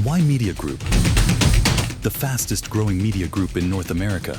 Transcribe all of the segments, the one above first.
Why Media Group? The fastest growing media group in North America.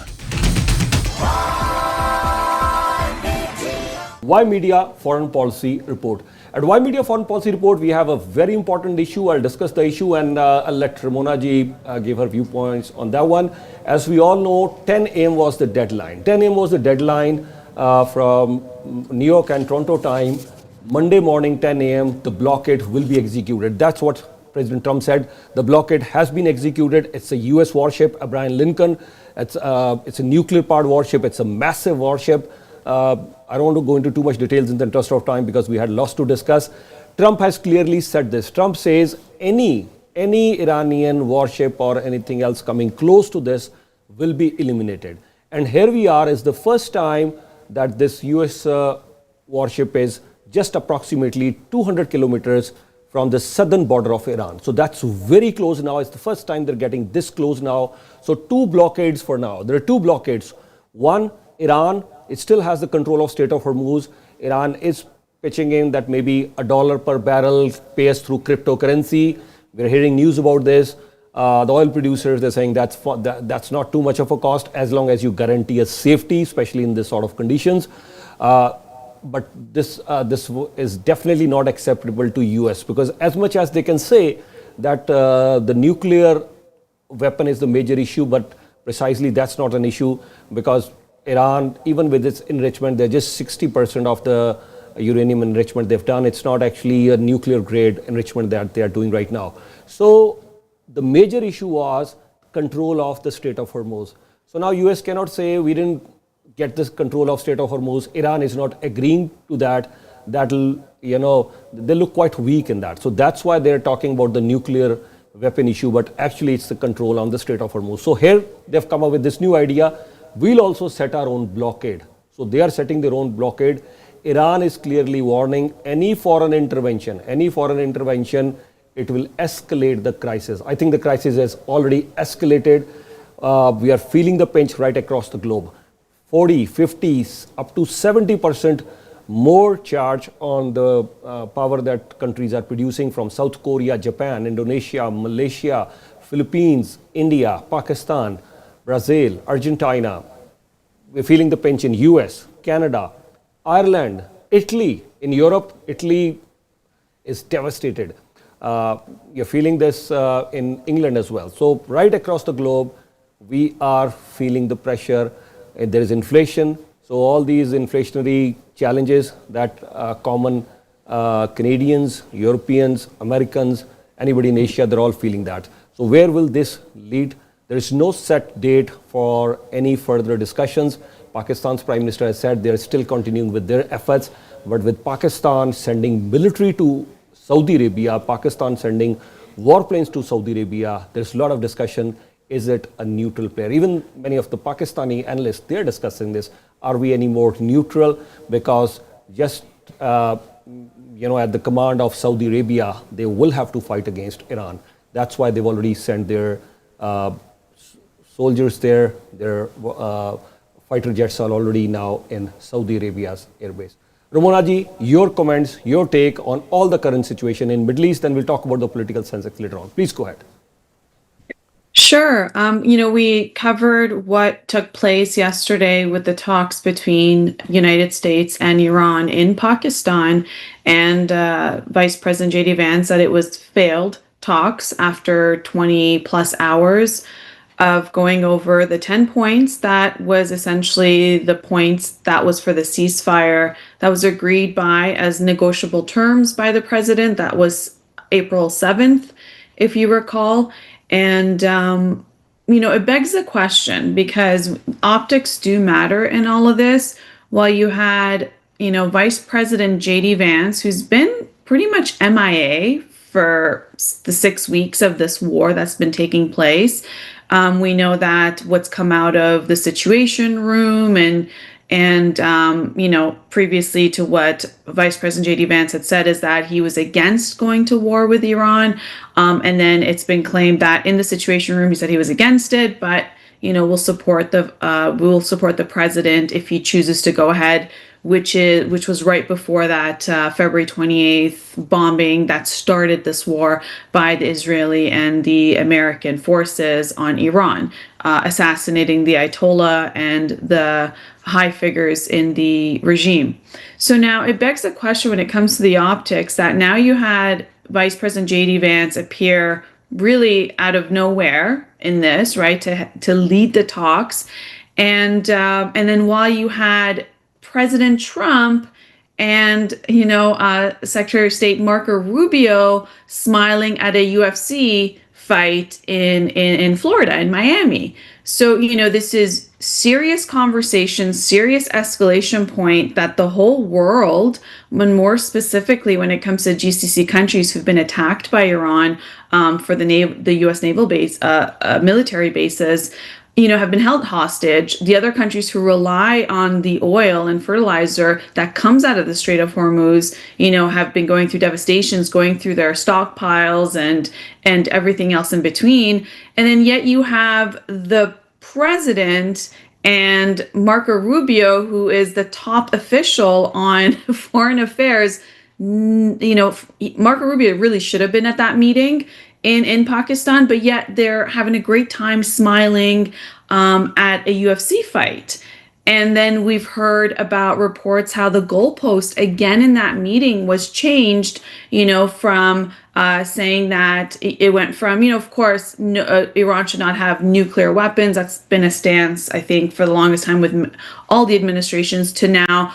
Why Media Foreign Policy Report. At Why Media Foreign Policy Report, we have a very important issue. I'll discuss the issue and I'll let Ramona ji give her viewpoints on that one. As we all know, 10 a.m. was the deadline. 10 a.m. was the deadline from New York and Toronto time. Monday morning, 10 a.m., the blockade will be executed. That's what President Trump said. The blockade has been executed. It's a U.S. warship, Abraham Lincoln. It's a nuclear-powered warship. It's a massive warship. I don't want to go into too much details in the interest of time because we had lots to discuss. Trump has clearly said this. Trump says any Iranian warship or anything else coming close to this will be eliminated. And here we are, is the first time that this U.S. warship is just approximately 200 kilometers from the southern border of Iran. So that's very close now. It's the first time they're getting this close now. So two blockades for now. There are two blockades. One, Iran, it still has the control of Strait of Hormuz. Iran is pitching in that maybe $1 per barrel pays through cryptocurrency. We're hearing news about this. The oil producers, they're saying that's not too much of a cost as long as you guarantee a safety, especially in this sort of conditions. But this is definitely not acceptable to US because as much as they can say that the nuclear weapon is the major issue, but precisely that's not an issue because Iran, even with its enrichment, they're just 60% of the uranium enrichment they've done. It's not actually a nuclear grade enrichment that they are doing right now. So the major issue was control of the Strait of Hormuz. So now US cannot say we didn't get this control of Strait of Hormuz. Iran is not agreeing to that. That'll, they look quite weak in that. So that's why they're talking about the nuclear weapon issue, but actually it's the control on the Strait of Hormuz. So here they've come up with this new idea. We'll also set our own blockade. So they are setting their own blockade. Iran is clearly warning any foreign intervention, it will escalate the crisis. I think the crisis has already escalated. We are feeling the pinch right across the globe. 40, 50, up to 70% more charge on the power that countries are producing from South Korea, Japan, Indonesia, Malaysia, Philippines, India, Pakistan, Brazil, Argentina. We're feeling the pinch in US, Canada, Ireland, Italy. In Europe, Italy is devastated. You're feeling this in England as well. So right across the globe, we are feeling the pressure. There is inflation. So all these inflationary challenges that common Canadians, Europeans, Americans, anybody in Asia, they're all feeling that. So where will this lead? There is no set date for any further discussions. Pakistan's Prime Minister has said they're still continuing with their efforts, but with Pakistan sending military to Saudi Arabia, Pakistan sending warplanes to Saudi Arabia, there's a lot of discussion. Is it a neutral player? Even many of the Pakistani analysts, they're discussing this. Are we any more neutral? Because just, at the command of Saudi Arabia, they will have to fight against Iran. That's why they've already sent their soldiers there. Their fighter jets are already now in Saudi Arabia's airbase. Ramona ji, your comments, your take on all the current situation in Middle East, and we'll talk about the political sense later on. Please go ahead. Sure. We covered what took place yesterday with the talks between United States and Iran in Pakistan, and Vice President J.D. Vance said it was failed talks after 20 plus hours of going over the 10 points. That was essentially the points that was for the ceasefire that was agreed by as negotiable terms by the president. That was April 7th, if you recall. And, it begs the question because optics do matter in all of this. While you had, Vice President J.D. Vance, who's been pretty much MIA for the 6 weeks of this war that's been taking place. We know that what's come out of the Situation Room and previously to what Vice President J.D. Vance had said is that he was against going to war with Iran. And then it's been claimed that in the Situation Room, he said he was against it, but, we'll support the president if he chooses to go ahead which was right before that February 28th bombing that started this war by the Israeli and the American forces on Iran, assassinating the Ayatollah and the high figures in the regime. So now it begs the question when it comes to the optics that now you had Vice President J.D. Vance appear really out of nowhere in this, right, to lead the talks. And then while you had President Trump and, Secretary of State Marco Rubio smiling at a UFC fight in Florida, in Miami. So, this is serious conversation, serious escalation point that the whole world, and more specifically when it comes to GCC countries who've been attacked by Iran for the U.S. naval base, military bases, have been held hostage. The other countries who rely on the oil and fertilizer that comes out of the Strait of Hormuz, have been going through devastations, going through their stockpiles and everything else in between. And then yet you have the president and Marco Rubio, who is the top official on foreign affairs. Marco Rubio really should have been at that meeting in Pakistan, but yet they're having a great time smiling at a UFC fight. And then we've heard about reports how the goalpost again in that meeting was changed, from saying that it went from, of course, Iran should not have nuclear weapons. That's been a stance, I think, for the longest time with all the administrations, to now,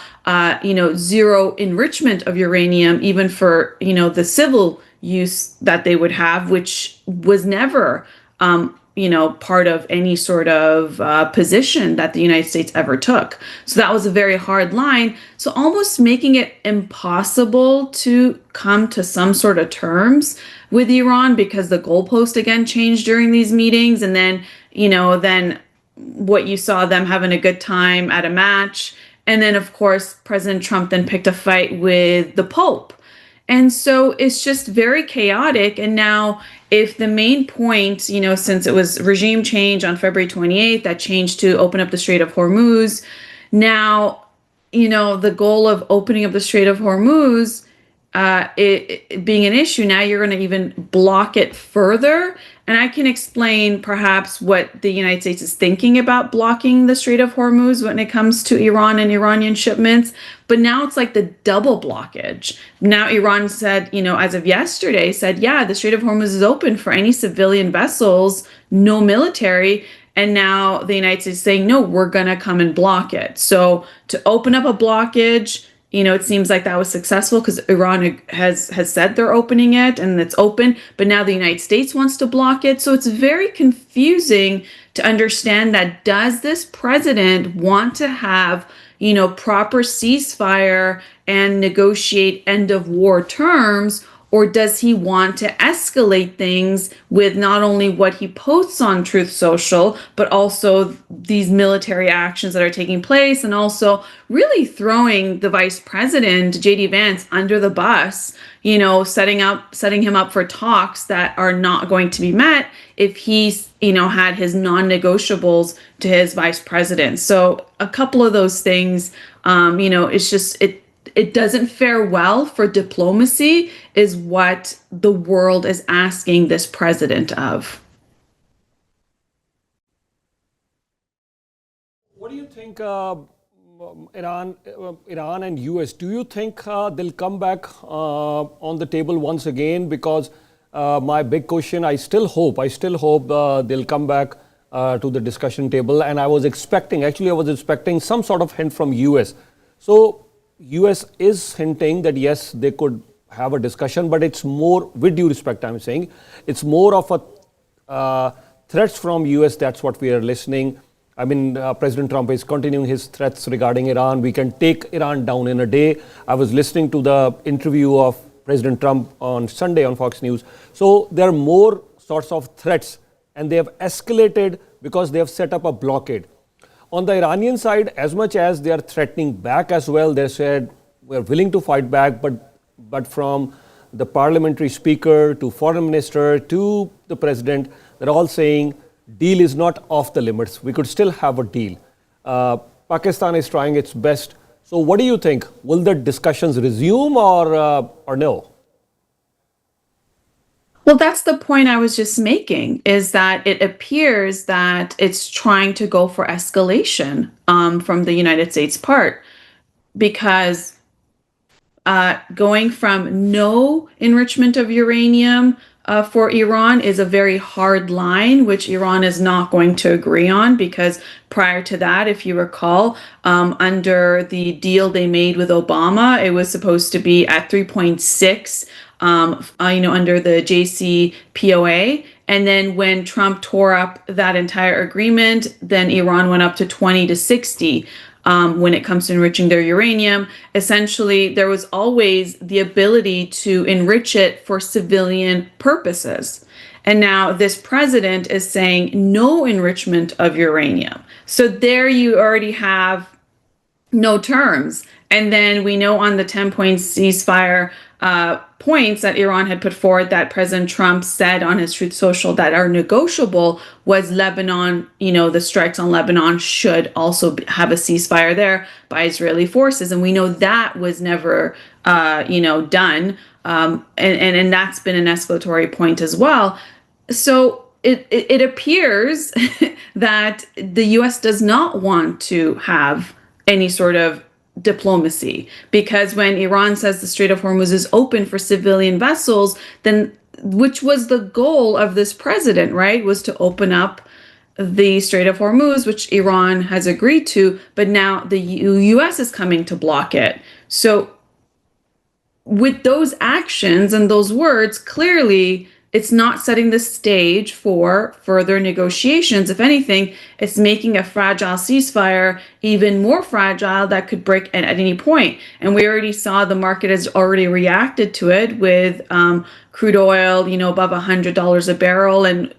zero enrichment of uranium, even for, the civil use that they would have, which was never, part of any sort of position that the United States ever took. So that was a very hard line. So almost making it impossible to come to some sort of terms with Iran because the goalpost again changed during these meetings. And then, then what you saw them having a good time at a match. And then, of course, President Trump then picked a fight with the Pope. And so it's just very chaotic. And now if the main point, since it was regime change on February 28th, that changed to open up the Strait of Hormuz. Now, the goal of opening up the Strait of Hormuz, it being an issue, now you're going to even block it further. And I can explain perhaps what the United States is thinking about blocking the Strait of Hormuz when it comes to Iran and Iranian shipments. But now it's like the double blockage. Now Iran said, as of yesterday, said, yeah, the Strait of Hormuz is open for any civilian vessels, no military. And now the United States is saying, no, we're going to come and block it. So to open up a blockage, it seems like that was successful because Iran has said they're opening it and it's open, but now the United States wants to block it. So it's very confusing to understand that does this president want to have, proper ceasefire and negotiate end of war terms, or does he want to escalate things with not only what he posts on Truth Social, but also these military actions that are taking place, and also really throwing the vice president, J.D. Vance, under the bus, setting him up for talks that are not going to be met if he's, had his non-negotiables to his vice president. So a couple of those things, it's just, it doesn't fare well for diplomacy is what the world is asking this president of. What do you think, Iran and US, do you think they'll come back on the table once again? Because my big question, I still hope they'll come back to the discussion table. And I was expecting some sort of hint from US. So US is hinting that yes, they could have a discussion, but it's more, with due respect, I'm saying, it's more of a threats from US. That's what we are listening. I mean, President Trump is continuing his threats regarding Iran. We can take Iran down in a day. I was listening to the interview of President Trump on Sunday on Fox News. So there are more sorts of threats, and they have escalated because they have set up a blockade. On the Iranian side, as much as they are threatening back as well, they said, we're willing to fight back, but from the parliamentary speaker to foreign minister to the president, they're all saying, deal is not off the limits. We could still have a deal. Pakistan is trying its best So what do you think? Will the discussions resume or no? Well, that's the point I was just making, is that it appears that it's trying to go for escalation from the United States part, because going from no enrichment of uranium for Iran is a very hard line, which Iran is not going to agree on, because prior to that, if you recall, under the deal they made with Obama, it was supposed to be at 3.6, under the JCPOA. And then when Trump tore up that entire agreement, then Iran went up to 20 to 60. When it comes to enriching their uranium. Essentially, there was always the ability to enrich it for civilian purposes. And now this president is saying no enrichment of uranium. So there you already have no terms. And then we know on the 10-point ceasefire points that Iran had put forward, that President Trump said on his Truth Social that are negotiable, was Lebanon, the strikes on Lebanon should also have a ceasefire there by Israeli forces. And we know that was never, done. And that's been an escalatory point as well. So it appears that the U.S. does not want to have any sort of diplomacy, because when Iran says the Strait of Hormuz is open for civilian vessels, then, which was the goal of this president, right, was to open up the Strait of Hormuz, which Iran has agreed to, but now the U.S. is coming to block it. So with those actions and those words, clearly it's not setting the stage for further negotiations. If anything, it's making a fragile ceasefire even more fragile, that could break at any point. And we already saw the market has already reacted to it with crude oil, above $100 a barrel. And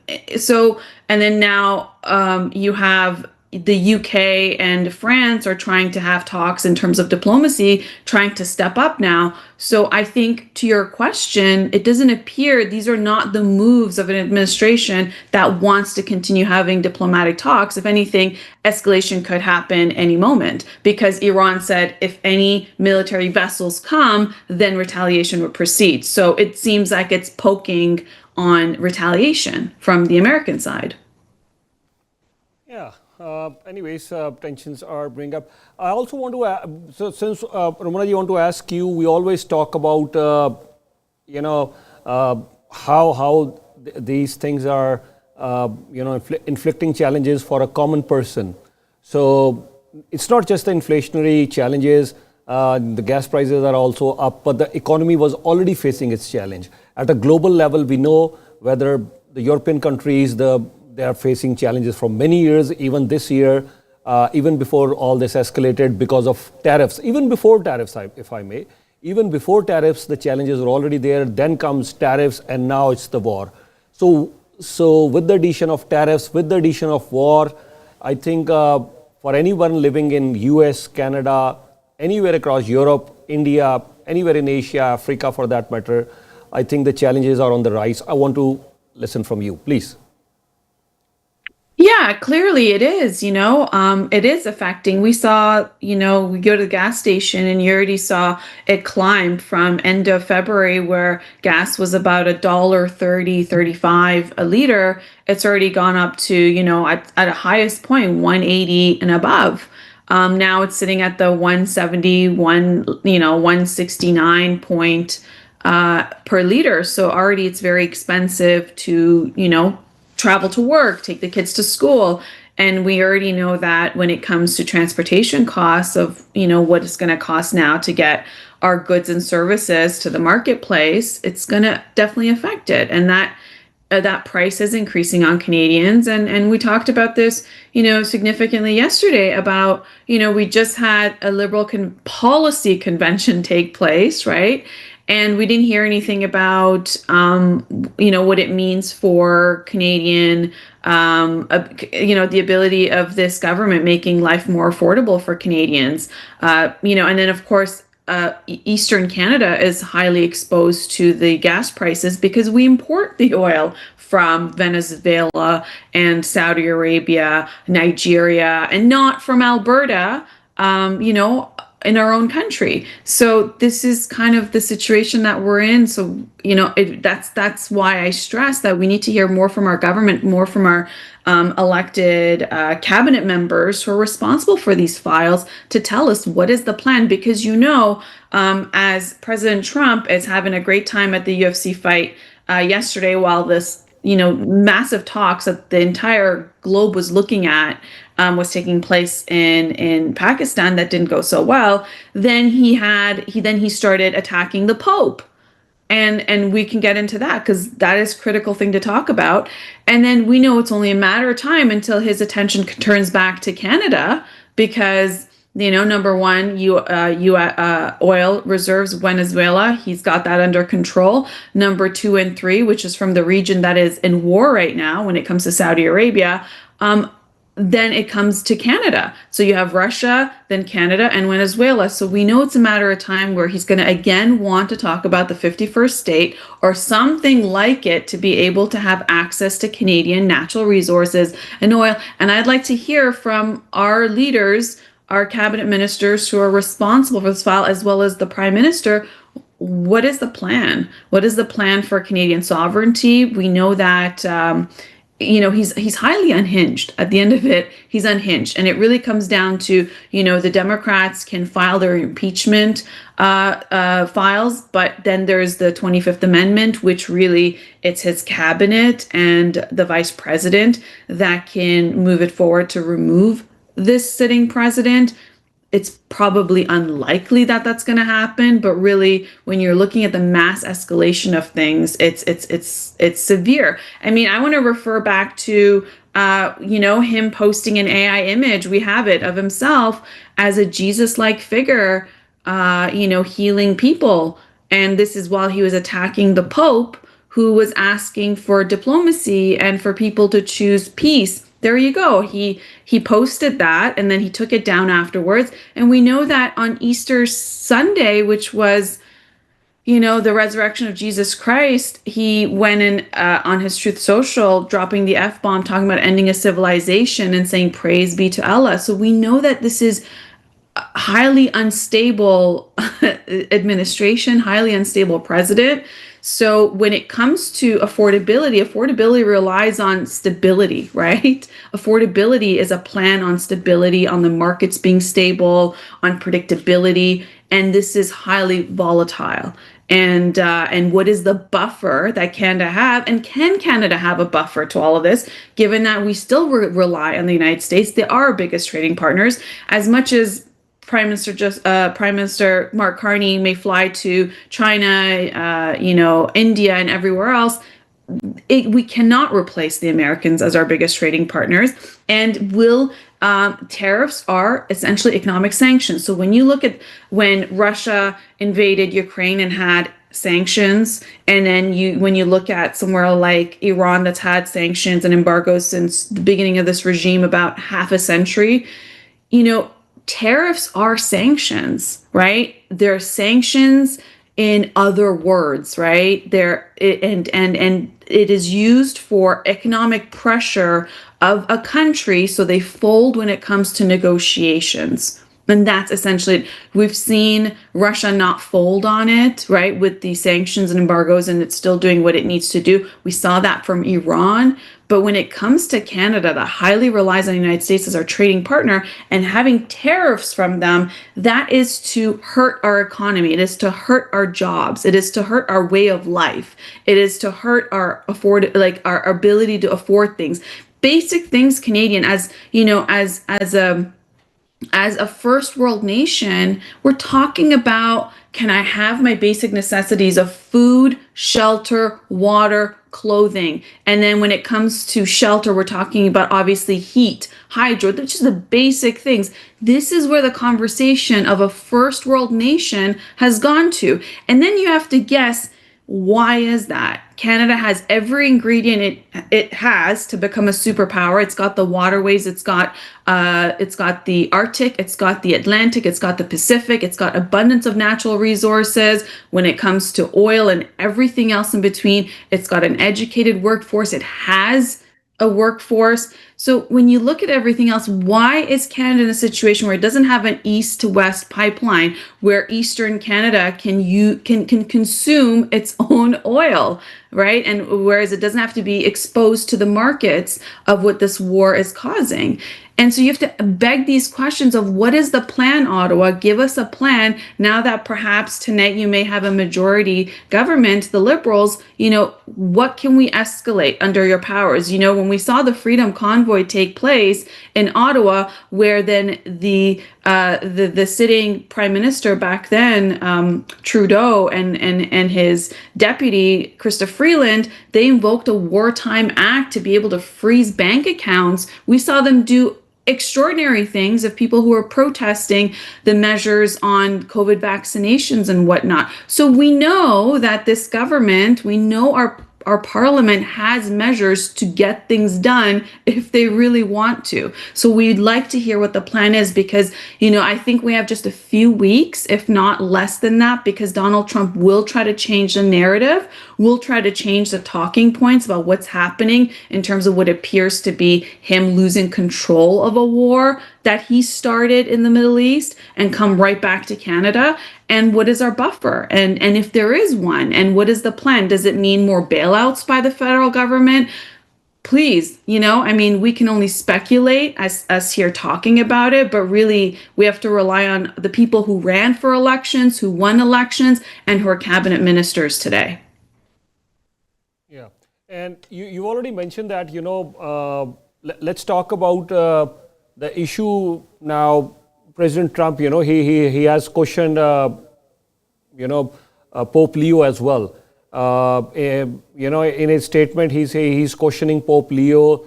then now you have the UK and France are trying to have talks in terms of diplomacy, trying to step up now. So I think, to your question, it doesn't appear these are not the moves of an administration that wants to continue having diplomatic talks. If anything, escalation could happen any moment, because Iran said if any military vessels come, then retaliation would proceed. So it seems like it's poking on retaliation from the American side. Yeah. Anyways, tensions are bring up. I also want to, so since Ramona, I want to ask you, we always talk about, how these things are, inflicting challenges for a common person. So it's not just the inflationary challenges, the gas prices are also up, but the economy was already facing its challenge. At a global level, we know whether the European countries, they are facing challenges for many years, even this year, even before all this escalated because of tariffs. Even before tariffs, if I may, even before tariffs, the challenges were already there. Then comes tariffs, and now it's the war. So with the addition of tariffs, with the addition of war, I think for anyone living in US, Canada, anywhere across Europe, India, anywhere in Asia, Africa for that matter, I think the challenges are on the rise. I want to listen from you, please. Yeah, clearly it is, it is affecting. We saw, we go to the gas station and you already saw it climb from end of February, where gas was about $1.30, 35 a liter. It's already gone up to, at a highest point, 180 and above. Now it's sitting at the 169 point per liter. So already it's very expensive to, travel to work, take the kids to school. And we already know that when it comes to transportation costs of, what it's going to cost now to get our goods and services to the marketplace, it's going to definitely affect it. And that price is increasing on Canadians. And we talked about this, significantly yesterday about, we just had a Liberal policy convention take place, right? And we didn't hear anything about, what it means for Canadian, the ability of this government making life more affordable for Canadians. And then, of course, Eastern Canada is highly exposed to the gas prices because we import the oil from Venezuela and Saudi Arabia, Nigeria, and not from Alberta. in our own country. So this is kind of the situation that we're in. So, that's why I stress that we need to hear more from our government, more from our elected cabinet members who are responsible for these files to tell us what is the plan. Because, as President Trump is having a great time at the UFC fight yesterday, while this massive talks that the entire globe was looking at was taking place in Pakistan that didn't go so well. Then he started attacking the Pope, and we can get into that because that is a critical thing to talk about. And then we know it's only a matter of time until his attention turns back to Canada because. Number one, oil reserves Venezuela. He's got that under control. Number 2 and 3, which is from the region that is in war right now when it comes to Saudi Arabia, then it comes to Canada. So you have Russia, then Canada, and Venezuela. So we know it's a matter of time where he's going to again want to talk about the 51st state or something like it to be able to have access to Canadian natural resources and oil. And I'd like to hear from our leaders, our cabinet ministers who are responsible for this file, as well as the Prime Minister. What is the plan? What is the plan for Canadian sovereignty? We know that he's highly unhinged. At the end of it, he's unhinged, and it really comes down to the Democrats can file their impeachment files, but then there's the 25th Amendment, which really it's his cabinet and the Vice President that can move it forward to remove this sitting president. It's probably unlikely that that's going to happen, but really, when you're looking at the mass escalation of things, it's severe. I mean, I want to refer back to him posting an AI image. We have it of himself as a Jesus-like figure, healing people, and this is while he was attacking the Pope, who was asking for diplomacy and for people to choose peace. There you go. He posted that, and then he took it down afterwards. And we know that on Easter Sunday, which was, the resurrection of Jesus Christ, he went in on his Truth Social, dropping the F-bomb, talking about ending a civilization and saying, praise be to Allah. So we know that this is highly unstable administration, highly unstable president. So when it comes to affordability relies on stability, right? Affordability is a plan on stability, on the markets being stable, on predictability, and this is highly volatile. And what is the buffer that Canada have? And can Canada have a buffer to all of this, given that we still rely on the United States? They are our biggest trading partners. As much as Prime Minister Mark Carney may fly to China, India, and everywhere else, we cannot replace the Americans as our biggest trading partners. And tariffs are essentially economic sanctions. So when you look at when Russia invaded Ukraine and had sanctions, and then when you look at somewhere like Iran that's had sanctions and embargoes since the beginning of this regime, about half a century, tariffs are sanctions, right? They're sanctions in other words, right? And it is used for economic pressure of a country, so they fold when it comes to negotiations. And that's essentially it. We've seen Russia not fold on it, right, with the sanctions and embargoes, and it's still doing what it needs to do. We saw that from Iran. But when it comes to Canada, that highly relies on the United States as our trading partner, and having tariffs from them, that is to hurt our economy. It is to hurt our jobs. It is to hurt our way of life. It is to hurt our ability to afford things. Basic things, Canadian, as a first world nation, we're talking about, can I have my basic necessities of food, shelter, water, clothing? And then when it comes to shelter, we're talking about obviously heat, hydro, which is the basic things. This is where the conversation of a first world nation has gone to. And then you have to guess, why is that? Canada has every ingredient it has to become a superpower. It's got the waterways, it's got the Arctic, it's got the Atlantic, it's got the Pacific, it's got abundance of natural resources when it comes to oil and everything else in between. It's got an educated workforce. It has a workforce. So when you look at everything else, why is Canada in a situation where it doesn't have an east to west pipeline where Eastern Canada can consume its own oil, right? And whereas it doesn't have to be exposed to the markets of what this war is causing. And so you have to beg these questions of what is the plan, Ottawa? Give us a plan now that perhaps tonight you may have a majority government, the Liberals, what can we escalate under your powers? When we saw the Freedom Convoy take place in Ottawa, where then the sitting prime minister back then, Trudeau and his deputy, Krista Freeland, they invoked a wartime act to be able to freeze bank accounts. We saw them do extraordinary things of people who are protesting the measures on COVID vaccinations and whatnot. So we know that this government, we know our parliament has measures to get things done if they really want to. So we'd like to hear what the plan is because, I think we have just a few weeks, if not less than that, because Donald Trump will try to change the narrative, will try to change the talking points about what's happening in terms of what appears to be him losing control of a war that he started in the Middle East and come right back to Canada. And what is our buffer? And if there is one, and what is the plan? Does it mean more bailouts by the federal government? Please, we can only speculate as here talking about it, but really we have to rely on the people who ran for elections, who won elections, and who are cabinet ministers today. Yeah. And you already mentioned that, let's talk about the issue now. President Trump, he has questioned, Pope Leo as well. In his statement, he's questioning Pope Leo.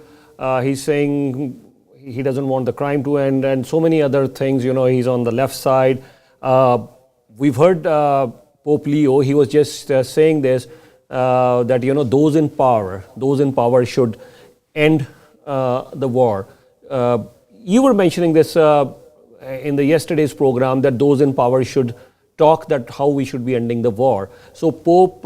He's saying he doesn't want the crime to end and so many other things. He's on the left side. We've heard Pope Leo, he was just saying this, that, those in power should end the war. You were mentioning this in the yesterday's program that those in power should talk that how we should be ending the war. So Pope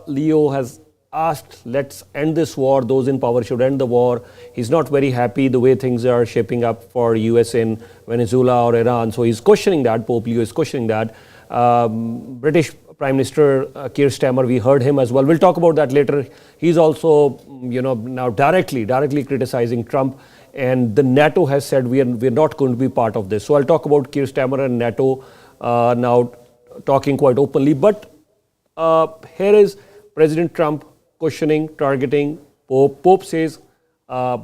Leo has asked, let's end this war. Those in power should end the war. He's not very happy the way things are shaping up for US in Venezuela or Iran. So he's questioning that. Pope Leo is questioning that. British Prime Minister Keir Starmer, we heard him as well. We'll talk about that later. He's also, now directly criticizing Trump. And the NATO has said we're not going to be part of this. So I'll talk about Keir Starmer and NATO now talking quite openly. But here is President Trump questioning, targeting Pope. Pope says, I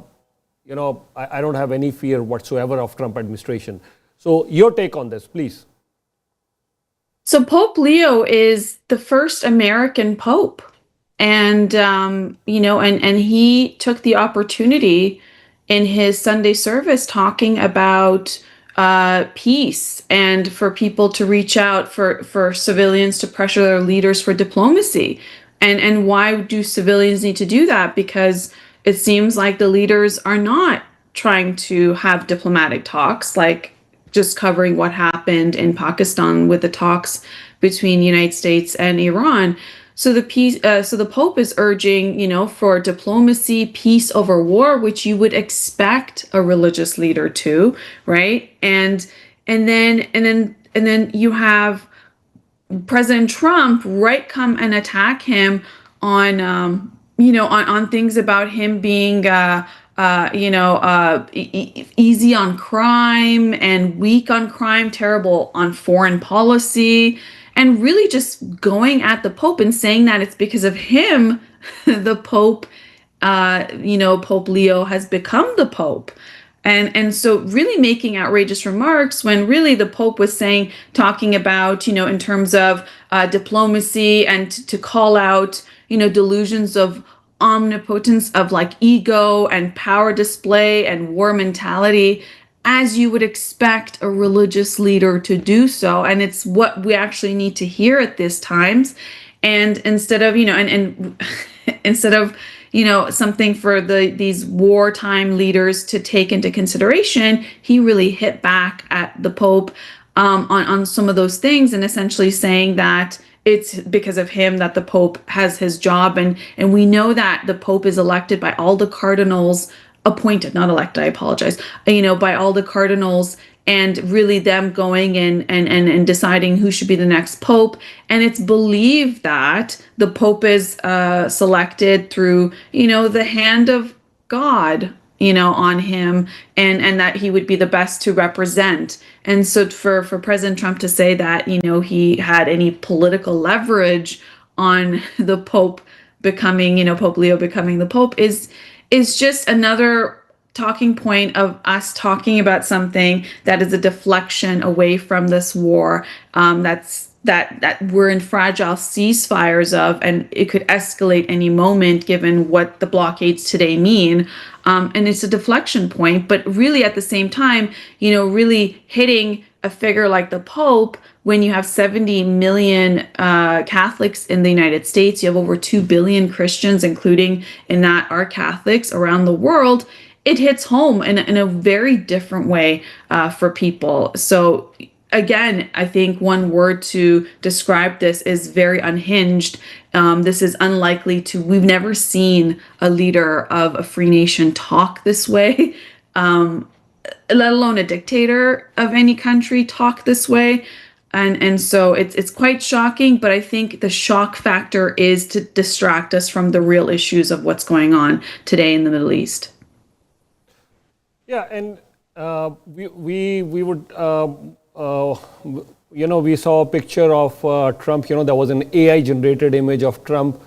don't have any fear whatsoever of Trump administration. So your take on this, please. So Pope Leo is the first American Pope. And, and he took the opportunity in his Sunday service talking about peace and for people to reach out for civilians to pressure their leaders for diplomacy. And why do civilians need to do that? Because it seems like the leaders are not trying to have diplomatic talks, like just covering what happened in Pakistan with the talks between the United States and Iran. So the Pope is urging, for diplomacy, peace over war, which you would expect a religious leader to, right? And then you have President Trump come and attack him on on things about him being easy on crime and weak on crime, terrible on foreign policy. And really just going at the Pope and saying that it's because of him, the Pope, Pope Leo has become the Pope. And so really making outrageous remarks when really the Pope was talking about, in terms of diplomacy and to call out, delusions of omnipotence of like ego and power display and war mentality, as you would expect a religious leader to do so. And it's what we actually need to hear at this times. And instead of, instead of, something for these wartime leaders to take into consideration, he really hit back at the Pope on some of those things and essentially saying that it's because of him that the Pope has his job. And we know that the Pope is elected by all the cardinals appointed, not elected, I apologize, by all the cardinals, and really them going in and deciding who should be the next pope. And it's believed that the pope is selected through, the hand of God, on him, and that he would be the best to represent. And so for President Trump to say that, he had any political leverage on the Pope becoming, Pope Leo becoming the Pope is just another talking point of us talking about something that is a deflection away from this war, that we're in fragile ceasefires of, and it could escalate any moment given what the blockades today mean. And it's a deflection point, but really at the same time, really hitting a figure like the Pope, when you have 70 million Catholics in the United States, you have over 2 billion Christians, including in that are Catholics around the world, it hits home in a very different way for people. So again, I think one word to describe this is very unhinged. This is unlikely we've never seen a leader of a free nation talk this way, let alone a dictator of any country talk this way. And so it's quite shocking, but I think the shock factor is to distract us from the real issues of what's going on today in the Middle East. Yeah, and we would, we saw a picture of Trump. There was an AI-generated image of Trump.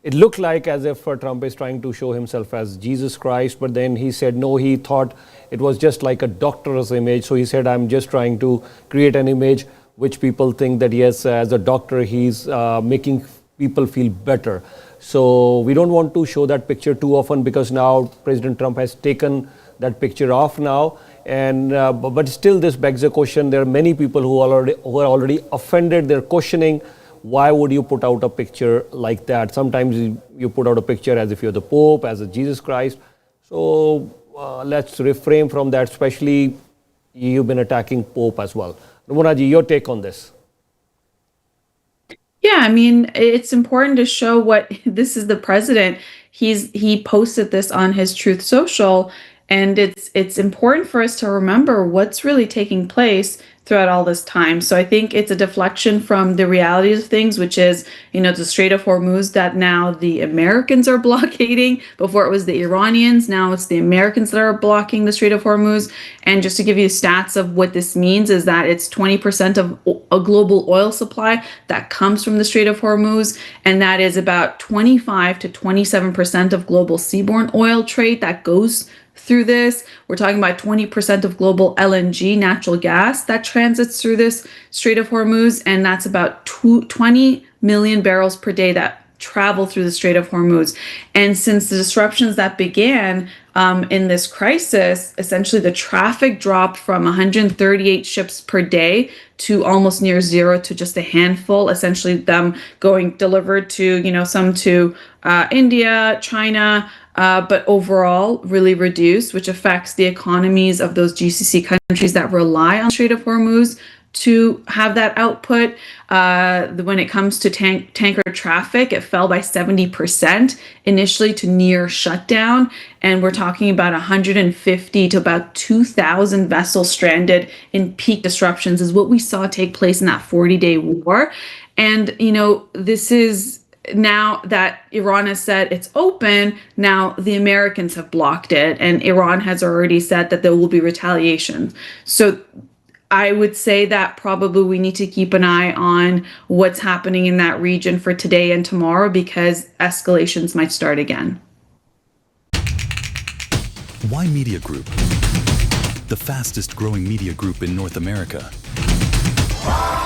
It looked like as if Trump is trying to show himself as Jesus Christ, but then he said no, he thought it was just like a doctor's image. So he said, I'm just trying to create an image which people think that yes, as a doctor, he's making people feel better. So we don't want to show that picture too often, because now President Trump has taken that picture off now. And but still this begs a question. There are many people who are already offended. They're questioning, why would you put out a picture like that? Sometimes you put out a picture as if you're the Pope, as a Jesus Christ. So let's refrain from that, especially you've been attacking Pope as well. Ramonaji, your take on this? Yeah, I mean, it's important to show what this is the president. He posted this on his Truth Social, and it's important for us to remember what's really taking place throughout all this time. So I think it's a deflection from the realities of things, which is, the Strait of Hormuz that now the Americans are blockading. Before it was the Iranians, now it's the Americans that are blocking the Strait of Hormuz. And just to give you stats of what this means is that it's 20% of a global oil supply that comes from the Strait of Hormuz. And that is about 25 to 27% of global seaborne oil trade that goes through this. We're talking about 20% of global LNG, natural gas, that transits through this Strait of Hormuz, and that's about 20 million barrels per day that travel through the Strait of Hormuz. And since the disruptions that began in this crisis, essentially the traffic dropped from 138 ships per day to almost near zero, to just a handful, essentially them going delivered to, some to India, China, but overall really reduced, which affects the economies of those GCC countries that rely on Strait of Hormuz to have that output. When it comes to tanker traffic, it fell by 70% initially to near shutdown. And we're talking about 150 to about 2,000 vessels stranded in peak disruptions is what we saw take place in that 40-day war. And, this is now that Iran has said it's open, now the Americans have blocked it, and Iran has already said that there will be retaliation. So I would say that probably we need to keep an eye on what's happening in that region for today and tomorrow, because escalations might start again. Why Media Group? The fastest growing media group in North America.